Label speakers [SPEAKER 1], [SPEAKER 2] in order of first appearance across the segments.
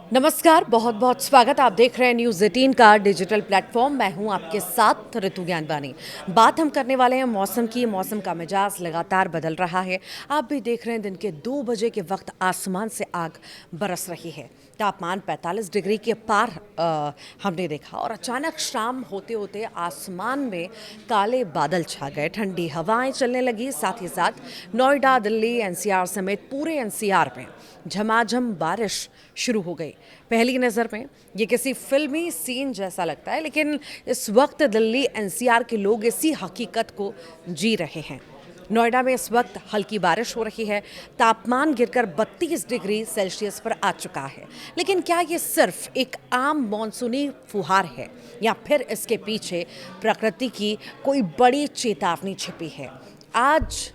[SPEAKER 1] नमस्कार, बहुत बहुत स्वागत। आप देख रहे हैं न्यूज़ 18 का डिजिटल प्लेटफॉर्म। मैं हूं आपके साथ ऋतु ज्ञानवानी। बात हम करने वाले हैं मौसम की। मौसम का मिजाज लगातार बदल रहा है। आप भी देख रहे हैं दिन के 2 बजे के वक्त आसमान से आग बरस रही है। तापमान 45 डिग्री के पार हमने देखा और अचानक शाम होते होते आसमान में काले बादल छा गए, ठंडी हवाएं चलने लगी। साथ ही साथ नोएडा, दिल्ली, एनसीआर समेत पूरे एनसीआर में झमाझम बारिश शुरू हो गई। पहली नज़र में ये किसी फिल्मी सीन जैसा लगता है, लेकिन इस वक्त दिल्ली एनसीआर के लोग इसी हकीकत को जी रहे हैं। नोएडा में इस वक्त हल्की बारिश हो रही है। तापमान गिरकर 32 डिग्री सेल्सियस पर आ चुका है। लेकिन क्या ये सिर्फ एक आम मॉनसूनी फुहार है या फिर इसके पीछे प्रकृति की कोई बड़ी चेतावनी छिपी है? आज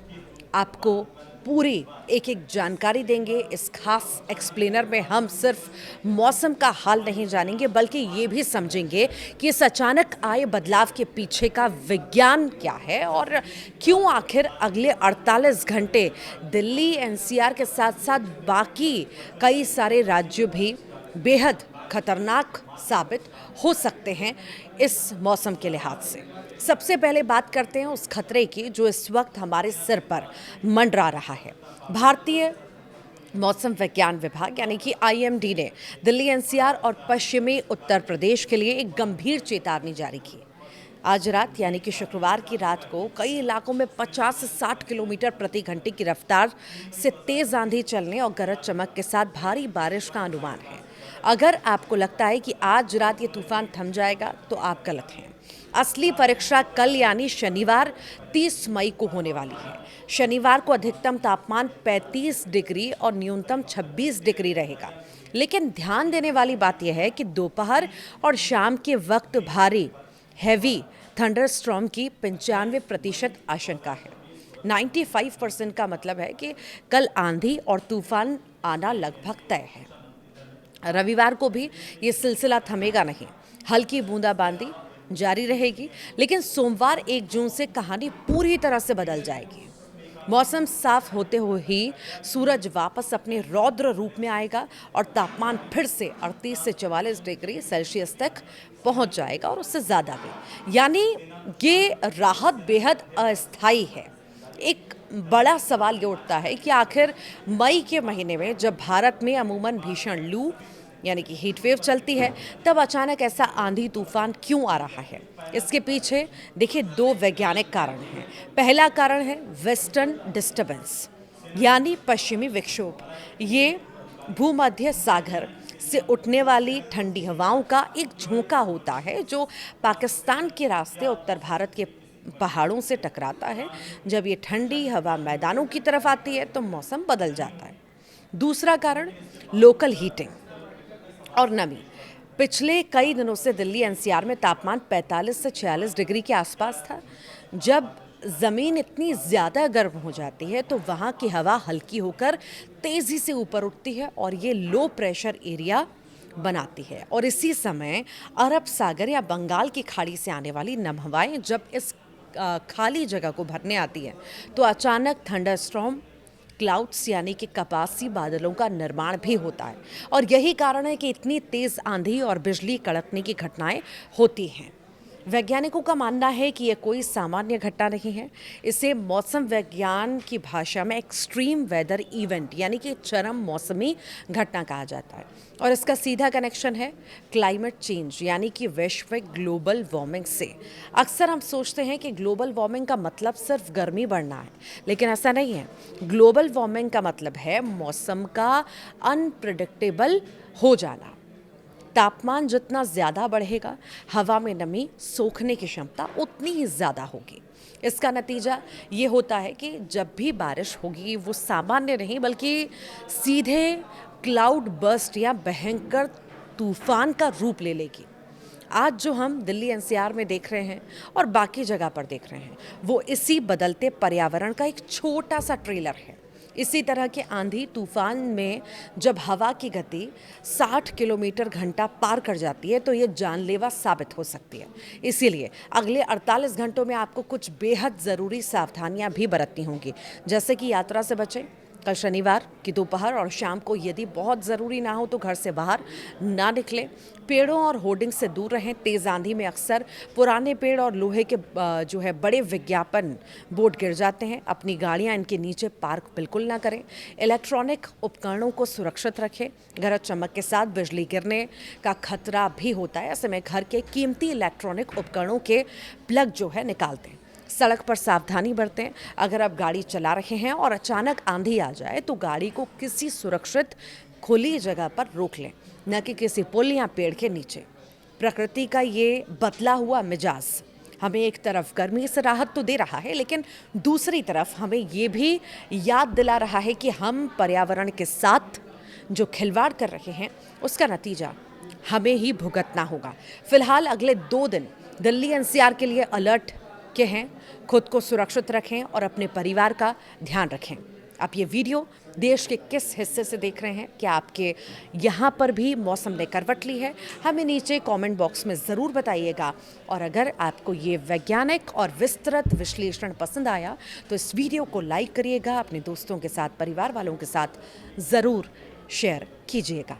[SPEAKER 1] आपको पूरी एक एक जानकारी देंगे। इस खास एक्सप्लेनर में हम सिर्फ मौसम का हाल नहीं जानेंगे, बल्कि ये भी समझेंगे कि इस अचानक आए बदलाव के पीछे का विज्ञान क्या है और क्यों आखिर अगले 48 घंटे दिल्ली एनसीआर के साथ साथ बाकी कई सारे राज्य भी बेहद खतरनाक साबित हो सकते हैं इस मौसम के लिहाज से। सबसे पहले बात करते हैं उस खतरे की जो इस वक्त हमारे सिर पर मंडरा रहा है। भारतीय मौसम विज्ञान विभाग यानी कि आईएमडी ने दिल्ली एनसीआर और पश्चिमी उत्तर प्रदेश के लिए एक गंभीर चेतावनी जारी की। आज रात यानी कि शुक्रवार की रात को कई इलाकों में 50 से 60 किलोमीटर प्रति घंटे की रफ्तार से तेज आंधी चलने और गरज चमक के साथ भारी बारिश का अनुमान है। अगर आपको लगता है कि आज रात ये तूफान थम जाएगा तो आप गलत हैं। असली परीक्षा कल यानी शनिवार 30 मई को होने वाली है। शनिवार को अधिकतम तापमान 35 डिग्री और न्यूनतम 26 डिग्री रहेगा। लेकिन ध्यान देने वाली बात यह है कि दोपहर और शाम के वक्त भारी हैवी थंडरस्टॉर्म की 95% आशंका है। 95% का मतलब है कि कल आंधी और तूफान आना लगभग तय है। रविवार को भी ये सिलसिला थमेगा नहीं, हल्की बूंदाबांदी जारी रहेगी। लेकिन सोमवार 1 जून से कहानी पूरी तरह से बदल जाएगी। मौसम साफ होते हुए ही सूरज वापस अपने रौद्र रूप में आएगा और तापमान फिर से 38 से 44 डिग्री सेल्सियस तक पहुंच जाएगा और उससे ज़्यादा भी। यानी ये राहत बेहद अस्थायी है। एक बड़ा सवाल ये उठता है कि आखिर मई के महीने में जब भारत में अमूमन भीषण लू यानी कि हीट वेव चलती है, तब अचानक ऐसा आंधी तूफान क्यों आ रहा है? इसके पीछे देखिए 2 वैज्ञानिक कारण हैं। पहला कारण है वेस्टर्न डिस्टर्बेंस यानी पश्चिमी विक्षोभ। ये भूमध्य सागर से उठने वाली ठंडी हवाओं का एक झोंका होता है जो पाकिस्तान के रास्ते उत्तर भारत के पहाड़ों से टकराता है। जब ये ठंडी हवा मैदानों की तरफ आती है तो मौसम बदल जाता है। दूसरा कारण लोकल हीटिंग और नमी। पिछले कई दिनों से दिल्ली एनसीआर में तापमान 45 से 46 डिग्री के आसपास था। जब ज़मीन इतनी ज़्यादा गर्म हो जाती है तो वहाँ की हवा हल्की होकर तेज़ी से ऊपर उठती है और ये लो प्रेशर एरिया बनाती है। और इसी समय अरब सागर या बंगाल की खाड़ी से आने वाली नम हवाएं जब इस खाली जगह को भरने आती है तो अचानक थंडरस्टॉर्म क्लाउड्स यानी कि कपासी बादलों का निर्माण भी होता है। और यही कारण है कि इतनी तेज़ आंधी और बिजली कड़कने की घटनाएं होती हैं। वैज्ञानिकों का मानना है कि यह कोई सामान्य घटना नहीं है। इसे मौसम विज्ञान की भाषा में एक्सट्रीम वेदर इवेंट यानी कि चरम मौसमी घटना कहा जाता है। और इसका सीधा कनेक्शन है क्लाइमेट चेंज यानी कि वैश्विक ग्लोबल वार्मिंग से। अक्सर हम सोचते हैं कि ग्लोबल वार्मिंग का मतलब सिर्फ गर्मी बढ़ना है, लेकिन ऐसा नहीं है। ग्लोबल वार्मिंग का मतलब है मौसम का अनप्रिडिक्टेबल हो जाना। तापमान जितना ज़्यादा बढ़ेगा, हवा में नमी सोखने की क्षमता उतनी ही ज़्यादा होगी। इसका नतीजा ये होता है कि जब भी बारिश होगी वो सामान्य नहीं बल्कि सीधे क्लाउड बर्स्ट या भयंकर तूफान का रूप ले लेगी। आज जो हम दिल्ली एनसीआर में देख रहे हैं और बाकी जगह पर देख रहे हैं वो इसी बदलते पर्यावरण का एक छोटा सा ट्रेलर है। इसी तरह के आंधी तूफान में जब हवा की गति 60 किलोमीटर घंटा पार कर जाती है तो ये जानलेवा साबित हो सकती है। इसीलिए अगले 48 घंटों में आपको कुछ बेहद ज़रूरी सावधानियां भी बरतनी होंगी, जैसे कि यात्रा से बचें, कल शनिवार की दोपहर और शाम को यदि बहुत ज़रूरी ना हो तो घर से बाहर ना निकलें। पेड़ों और होर्डिंग से दूर रहें। तेज़ आंधी में अक्सर पुराने पेड़ और लोहे के जो है बड़े विज्ञापन बोर्ड गिर जाते हैं। अपनी गाड़ियां इनके नीचे पार्क बिल्कुल ना करें। इलेक्ट्रॉनिक उपकरणों को सुरक्षित रखें। गरज चमक के साथ बिजली गिरने का खतरा भी होता है। ऐसे में घर के कीमती इलेक्ट्रॉनिक उपकरणों के प्लग जो है निकाल दें। सड़क पर सावधानी बरतें। अगर आप गाड़ी चला रहे हैं और अचानक आंधी आ जाए तो गाड़ी को किसी सुरक्षित खुली जगह पर रोक लें, न कि किसी पुल या पेड़ के नीचे। प्रकृति का ये बदला हुआ मिजाज हमें एक तरफ गर्मी से राहत तो दे रहा है, लेकिन दूसरी तरफ हमें ये भी याद दिला रहा है कि हम पर्यावरण के साथ जो खिलवाड़ कर रहे हैं उसका नतीजा हमें ही भुगतना होगा। फिलहाल अगले 2 दिन दिल्ली एनसीआर के लिए अलर्ट के हैं। खुद को सुरक्षित रखें और अपने परिवार का ध्यान रखें। आप ये वीडियो देश के किस हिस्से से देख रहे हैं? क्या आपके यहाँ पर भी मौसम ने करवट ली है? हमें नीचे कमेंट बॉक्स में ज़रूर बताइएगा। और अगर आपको ये वैज्ञानिक और विस्तृत विश्लेषण पसंद आया तो इस वीडियो को लाइक करिएगा, अपने दोस्तों के साथ, परिवार वालों के साथ ज़रूर शेयर कीजिएगा।